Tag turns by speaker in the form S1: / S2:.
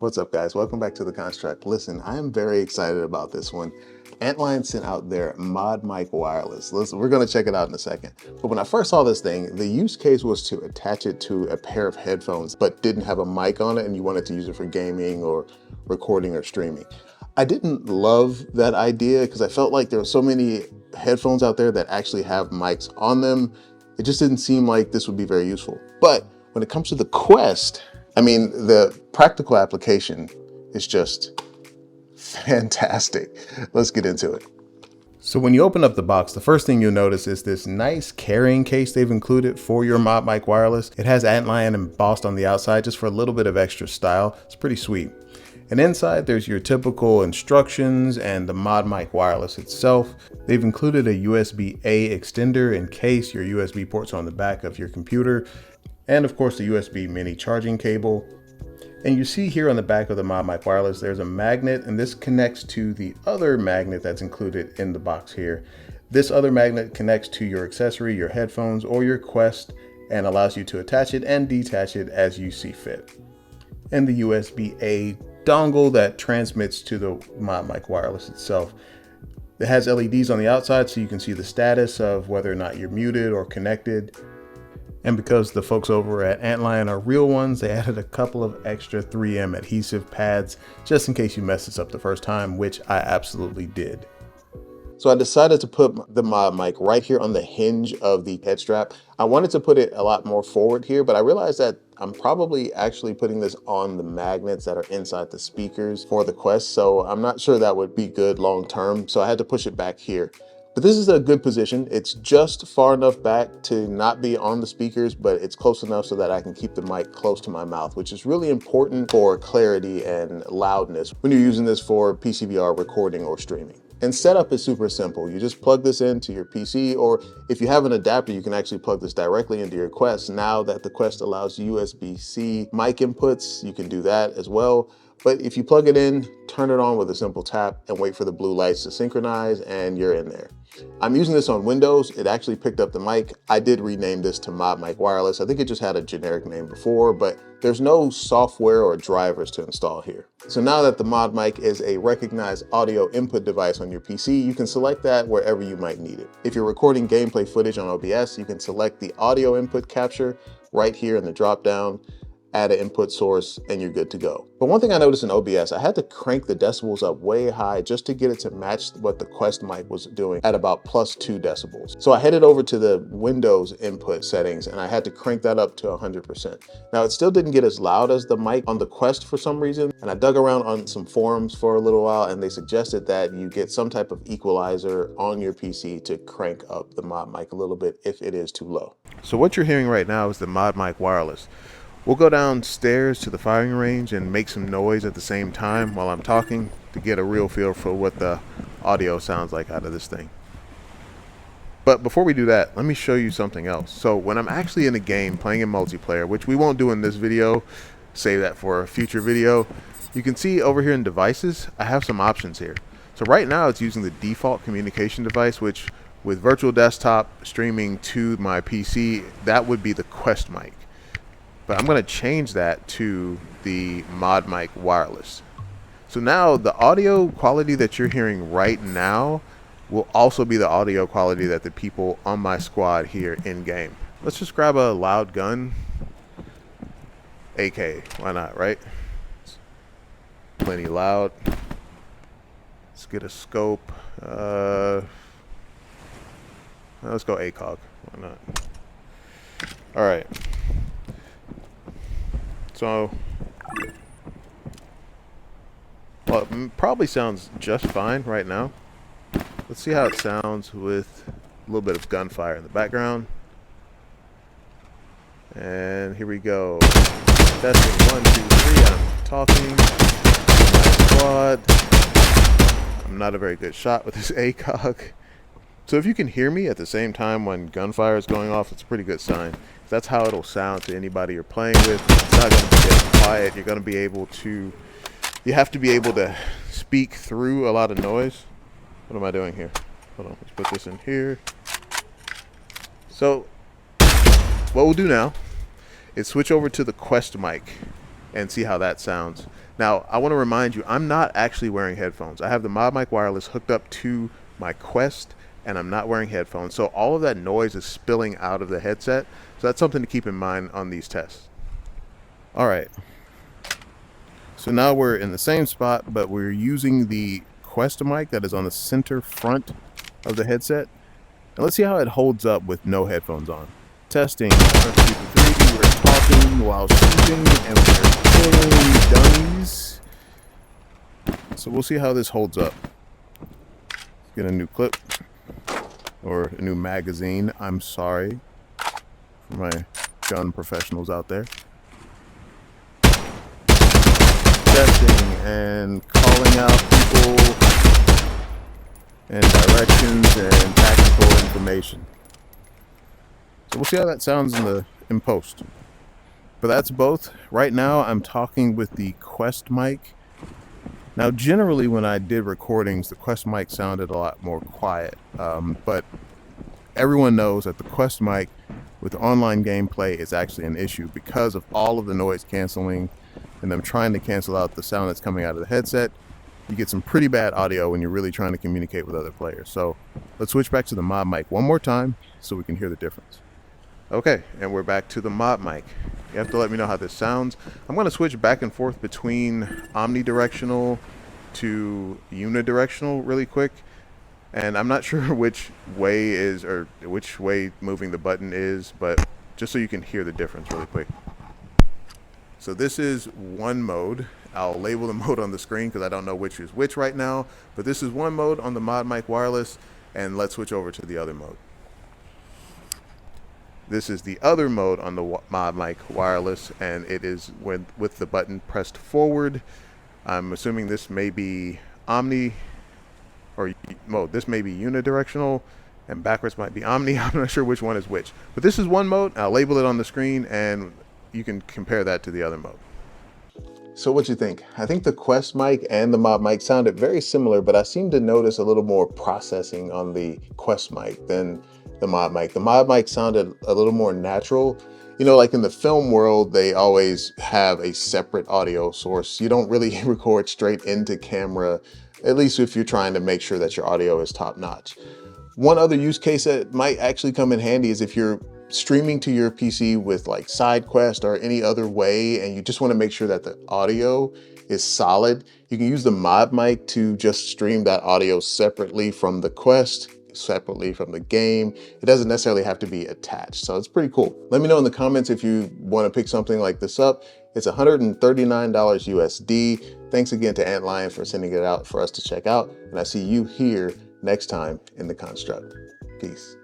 S1: What's up, guys? Welcome back to the construct. Listen, I am very excited about this one. Antlion sent out their Mod Mic Wireless. Listen, we're going to check it out in a second. But when I first saw this thing, the use case was to attach it to a pair of headphones, but didn't have a mic on it, and you wanted to use it for gaming or recording or streaming. I didn't love that idea because I felt like there were so many headphones out there that actually have mics on them. It just didn't seem like this would be very useful. But when it comes to the Quest, I mean, the practical application is just fantastic. Let's get into it. So when you open up the box, the first thing you'll notice is this nice carrying case they've included for your Mod Mic Wireless. It has Antlion embossed on the outside just for a little bit of extra style. It's pretty sweet. And inside there's your typical instructions and the Mod Mic Wireless itself. They've included a USB-A extender in case your USB ports are on the back of your computer. And of course the USB mini charging cable. And you see here on the back of the Mod Mic Wireless, there's a magnet, and this connects to the other magnet that's included in the box here. This other magnet connects to your accessory, your headphones, or your Quest, and allows you to attach it and detach it as you see fit. And the USB-A dongle that transmits to the Mod Mic Wireless itself. It has LEDs on the outside so you can see the status of whether or not you're muted or connected. And because the folks over at Antlion are real ones, they added a couple of extra 3M adhesive pads just in case you mess this up the first time, which I absolutely did. So I decided to put the Mod Mic right here on the hinge of the head strap. I wanted to put it a lot more forward here, but I realized that I'm probably actually putting this on the magnets that are inside the speakers for the Quest. So I'm not sure that would be good long term. So I had to push it back here. But this is a good position. It's just far enough back to not be on the speakers, but it's close enough so that I can keep the mic close to my mouth, which is really important for clarity and loudness when you're using this for PCVR recording or streaming. And setup is super simple. You just plug this into your PC, or if you have an adapter, you can actually plug this directly into your Quest. Now that the Quest allows USB-C mic inputs, you can do that as well. But if you plug it in, turn it on with a simple tap and wait for the blue lights to synchronize and you're in there. I'm using this on Windows. It actually picked up the mic. I did rename this to Mod Mic Wireless. I think it just had a generic name before, but there's no software or drivers to install here. So now that the Mod Mic is a recognized audio input device on your PC, you can select that wherever you might need it. If you're recording gameplay footage on OBS, you can select the audio input capture right here in the drop down, add an input source, and you're good to go. But one thing I noticed in OBS, I had to crank the decibels up way high just to get it to match what the Quest mic was doing at about +2 decibels. So I headed over to the Windows input settings and I had to crank that up to 100%. Now it still didn't get as loud as the mic on the Quest for some reason. And I dug around on some forums for a little while and they suggested that you get some type of equalizer on your PC to crank up the Mod Mic a little bit if it is too low. So what you're hearing right now is the Mod Mic Wireless. We'll go downstairs to the firing range and make some noise at the same time while I'm talking to get a real feel for what the audio sounds like out of this thing. But before we do that, let me show you something else. So when I'm actually in a game playing in multiplayer, which we won't do in this video, save that for a future video, you can see over here in devices, I have some options here. So right now it's using the default communication device, which with virtual desktop streaming to my PC, that would be the Quest mic. But I'm going to change that to the Mod Mic Wireless. So now the audio quality that you're hearing right now will also be the audio quality that the people on my squad hear in game. Let's just grab a loud gun. AK, why not, right? It's plenty loud. Let's get a scope. Let's go ACOG, why not? All right. So, well, it probably sounds just fine right now. Let's see how it sounds with a little bit of gunfire in the background. And here we go. Testing 1, 2, 3. I'm talking. My squad. I'm not a very good shot with this ACOG. So if you can hear me at the same time when gunfire is going off, it's a pretty good sign. That's how it'll sound to anybody you're playing with. It's not going to be getting quiet. You're going to be able to, you have to be able to speak through a lot of noise. What am I doing here? Hold on, let's put this in here. So what we'll do now is switch over to the Quest mic and see how that sounds. Now, I want to remind you, I'm not actually wearing headphones. I have the Mod Mic Wireless hooked up to my Quest, and I'm not wearing headphones. So all of that noise is spilling out of the headset. So that's something to keep in mind on these tests. All right. So now we're in the same spot, but we're using the Quest mic that is on the center front of the headset. And let's see how it holds up with no headphones on. Testing. 1, 2, 3. We're talking while shooting, and we're killing dummies. So we'll see how this holds up. Get a new clip or a new magazine. I'm sorry for my gun professionals out there. Testing and calling out people and directions and tactical information. So we'll see how that sounds in post. But that's both. Right now I'm talking with the Quest mic. Now generally when I did recordings, the Quest mic sounded a lot more quiet. But everyone knows that the Quest mic with online gameplay is actually an issue because of all of the noise canceling and them trying to cancel out the sound that's coming out of the headset. You get some pretty bad audio when you're really trying to communicate with other players. So let's switch back to the Mod mic one more time so we can hear the difference. Okay, and we're back to the Mod mic. You have to let me know how this sounds. I'm going to switch back and forth between omnidirectional to unidirectional really quick. And I'm not sure which way is, or which way moving the button is, but just so you can hear the difference really quick. So this is one mode. I'll label the mode on the screen because I don't know which is which right now, but this is one mode on the Mod Mic Wireless, and let's switch over to the other mode. This is the other mode on the Mod Mic Wireless, and it is with the button pressed forward. I'm assuming this may be omni or mode. This may be unidirectional, and backwards might be omni. I'm not sure which one is which, but this is one mode. I'll label it on the screen, and you can compare that to the other mode. So what you think? I think the Quest mic and the Mod mic sounded very similar, but I seem to notice a little more processing on the Quest mic than the Mod mic. The Mod mic sounded a little more natural. You know, like in the film world, they always have a separate audio source. You don't really record straight into camera, at least if you're trying to make sure that your audio is top notch. One other use case that might actually come in handy is if you're streaming to your PC with like SideQuest or any other way, and you just want to make sure that the audio is solid, you can use the Mod mic to just stream that audio separately from the Quest, separately from the game. It doesn't necessarily have to be attached. So it's pretty cool. Let me know in the comments if you want to pick something like this up. It's $139 USD. Thanks again to Antlion for sending it out for us to check out. And I see you here next time in the construct. Peace.